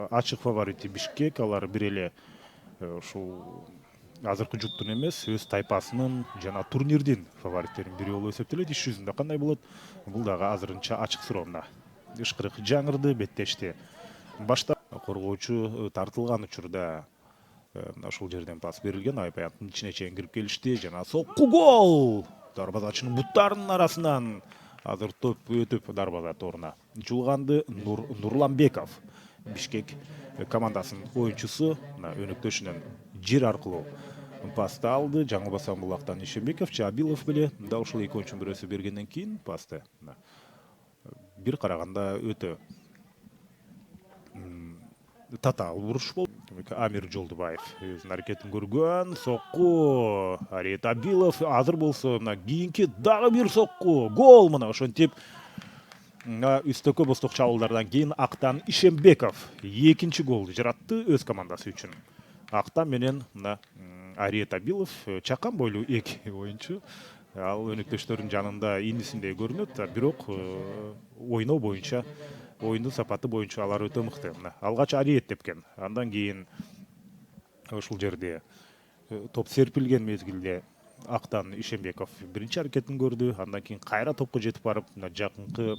Ачык фаворити Бишкек, алар бир эле ушул азыркы жуттун эмес, өз тайпасынын жана турнирдин фавориттеринин бири болуп эсептелет. Иш жүзүндө кандай болот? Бул дагы азырынча ачык суроо. Ышкырык жаңырды, беттешти. Башта коргоочу тартылган учурда ушул жерден пас берилген, айып аяктын ичине чейин кирип келишти жана сокку гол! Дарбазачынын буттарынын арасынан азыр топ өтүп дарбаза торуна жулганды. Нурланбеков, Бишкек командасынын оюнчусу, өнөктөшүнөн жер аркылуу пасты алды. Жаңылбасам булактан Ишембеков, Чабилов беле дал ушул эки оюнчунун бирөөсү бергенден кийин пасты бир караганда өтө татаал буруш болду. Амир Жолдубаев өзүнүн аракетин көргөн. Сокку Ариет Абилов. Азыр болсо мына кийинки дагы бир сокку гол. Мына ошентип үстөккө босток чабуулдардан кийин Актан Ишембеков экинчи голду жаратты өз командасы үчүн. Актан менен мына Ариет Абилов чакан бойлуу эки оюнчу. Ал өнөктөштөрүнүн жанында инисиндей көрүнөт, бирок ойноо боюнча, оюндун сапаты боюнча алар өтө мыкты. Алгач Ариет тепкен. Андан кийин ушул жерде топ серпилген мезгилде Актан Ишембеков биринчи аракетин көрдү. Андан кийин кайра топко жетип барып, жакынкы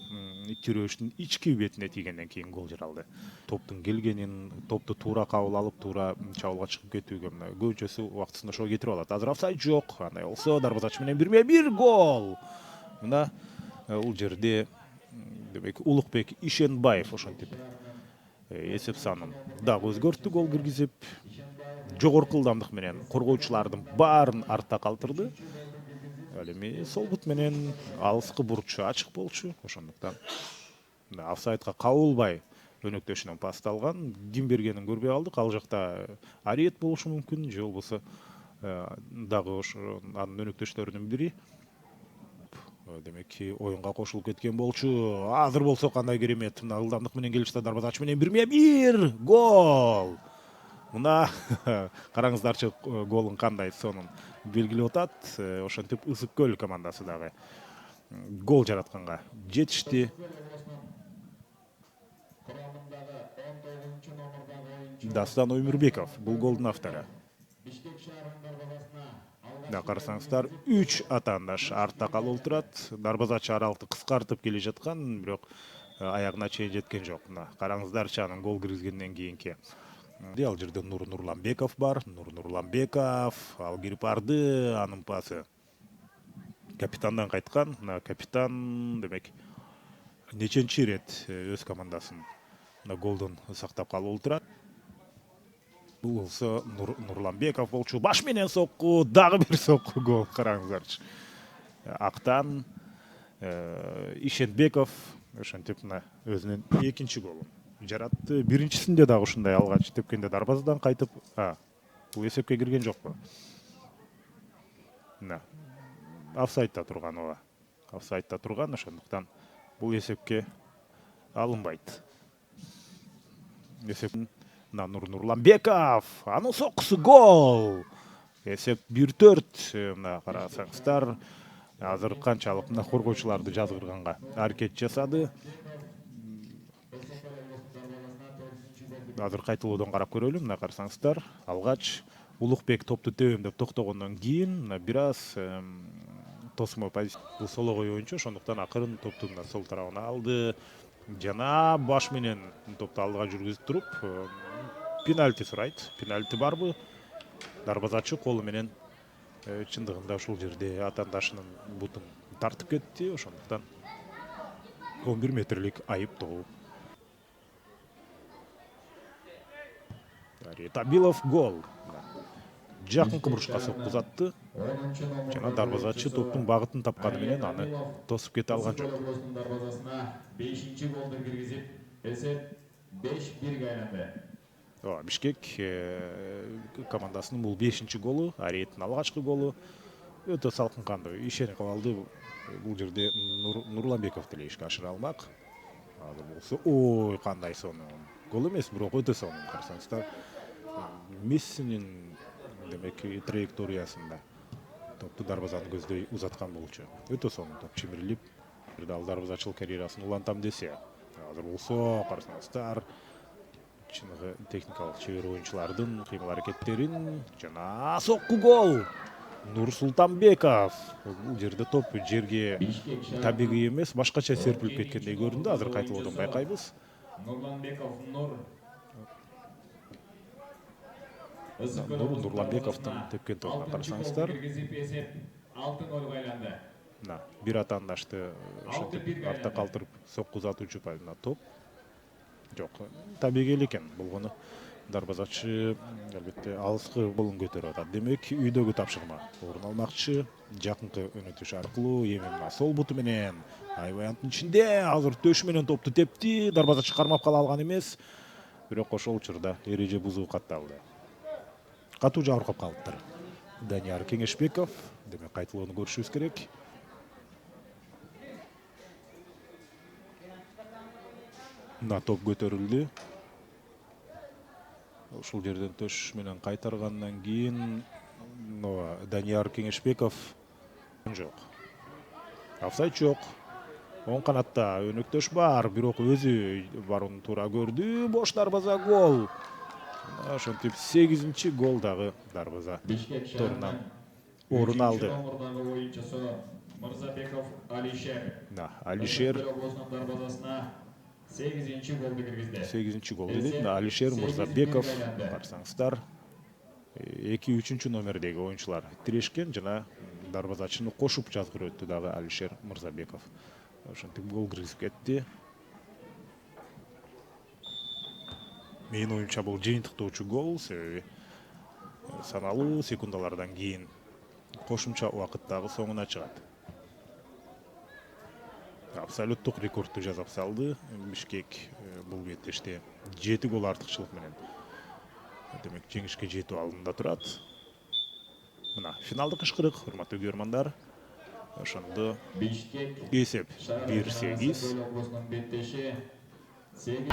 тирөөчтүн ички бетине тийгенден кийин гол жаралды. Топтун келгенин, топту туура кабыл алып, туура чабуулга чыгып кетүүгө көбүнчөсү убактысында ошого кетирип алат. Азыр офсайд жок. Андай болсо дарбазачы менен 1-1 гол. Мына бул жерде демек Улукбек Ишенбаев ошентип эсеп санын дагы өзгөрттү, гол киргизип, жогорку ылдамдык менен коргоочулардын баарын артта калтырды. Ал эми сол бут менен алыскы бурчу ачык болчу. Ошондуктан офсайдка кабылбай өнөктөшүнөн пасты алган. Ким бергенин көрбөй калдык. Ал жакта Ариет болушу мүмкүн, же болбосо дагы ошо анын өнөктөштөрүнүн бири. Демек оюнга кошулуп кеткен болчу. Азыр болсо кандай керемет. Мына ылдамдык менен келишти, дарбазачы менен 1-1 гол. Мына караңыздарчы голдун кандай сонун белгилеп атат. Ошентип Ысык Көл командасы дагы гол жаратканга жетишти. Дастан Өмүрбеков бул голдун автору. Карасаңыздар 3 атаандаш артта калып турат. Дарбазачы аралыкты кыскартып келе жаткан, бирок аягына чейин жеткен жок. Мына караңыздарчы анын гол киргизгенден кийинки. Ал жерде Нурланбеков бар. Нурланбеков ал кирип барды, анын пасы капитандан кайткан. Капитан демек неченчи ирет өз командасын голдон сактап калып турат. Бул болсо Нурланбеков болчу. Баш менен сокку, дагы бир сокку гол. Караңыздарчы. Актан Ишенбеков ошентип мына өзүнүн экинчи голун жаратты. Биринчисинде дагы ушундай алгач тепкенде дарбазадан кайтып, бул эсепке кирген жокпу? Мына офсайдта турган ооба. Офсайдта турган, ошондуктан бул эсепке алынбайт. Эсеп Нурланбеков, анын соккусу гол. Эсеп 1-4. Мына карасаңыздар, азыр канчалык мына коргоочуларды жазгырганга аракет жасады. Азыр кайтылоодон карап көрөлү. Мына карасаңыздар, алгач Улукбек топту тебем деп токтогондон кийин мына бир аз тосмо позиция. Бул сологой оюнчу, ошондуктан акырын топту сол тарабына алды жана баш менен топту алдыга жүргүзүп туруп пенальти сурайт. Пенальти барбы? Дарбазачы колу менен чындыгында ушул жерде атаандашынын бутун тартып кетти. Ошондуктан 11 метрлик айыптоо. Ариет Абилов гол. Жакынкы бурушка сокку узатты жана дарбазачы топтун багытын тапканы менен аны тосуп кете алган жок. Дарбазасына 5-чи голду киргизип, эсеп 5-1 айланды. Бишкек командасынын бул 5-чи голу, Ариеттин алгачкы голу. Өтө салкын кандуу, ишенип калды. Бул жерде Нурланбеков деле ишке ашыра алмак. Азыр болсо, кандай сонун гол эмес, бирок өтө сонун. Карасаңыздар, Мессинин демек траекториясында топту дарбазаны көздөй узаткан болчу. Өтө сонун топ чимирилип, бир дал дарбазачылык карьерасын улантам десе. Азыр болсо карасаңыздар, чыныгы техникалык чебер оюнчулардын кыймыл аракеттерин жана сокку гол. Нурсултанбеков бул жерде топ жерге Бишкек шаарынын табигый эмес, башкача серпилип кеткендей көрүндү. Азыр кайталоодан байкайбыз. Нурланбеков Нур. Нурланбековдун тепкен тобуна карасаңыздар, Киргизип эсеп 6 голго айланды. мына бир атаандашты ошентип артта калтырып сокку узатуучу пайдалана топ. Жок, табигый эле экен. Болгону дарбазачы албетте алыскы голун көтөрүп атат. Демек, үйдөгү тапшырма орун алмакчы. Жакынкы өнөтүш аркылуу эми мына сол буту менен аябаянттын ичинде азыр төш менен топту тепти. Дарбазачы кармап кала алган эмес. Бирок ошол учурда эреже бузуу катталды. Катуу жабыркап калыптыр. Данияр Кеңешбеков, демек кайталоону көрүшүбүз керек. Мына топ көтөрүлдү. Ушул жерден төш менен кайтаргандан кийин Данияр Кеңешбеков жок. Офсайд жок. Оң канатта өнөктөш бар, бирок өзү барын туура көрдү. Бош дарбаза гол. Ошентип 8-чи гол дагы дарбаза Бишкек торунан шаарынын орун алды. номурдагы оюнчусу Мырзабеков Алишер. Алишер Областын дарбазасына 8-чи голду киргизди. 8-чи гол дейт. Алишер Мырзабеков карасаңыздар 2-3-чү номердеги оюнчулар тирешкен жана дарбазачыны кошуп жазгырып өттү дагы Алишер Мырзабеков. Ошентип гол киргизип кетти. Менин оюмча бул жыйынтыктоочу гол, себеби саналуу секундалардан кийин кошумча убакыттагы соңуна чыгат. Абсолюттук рекордду жасап салды. Бишкек бул беттеште 7 гол артыкчылык менен. Демек жеңишке жетүү алдында турат. Мына финалдык кышкырык, урматтуу көрөрмандар. Ошондо Бишкек эсеп 1-8. областынын беттеши 8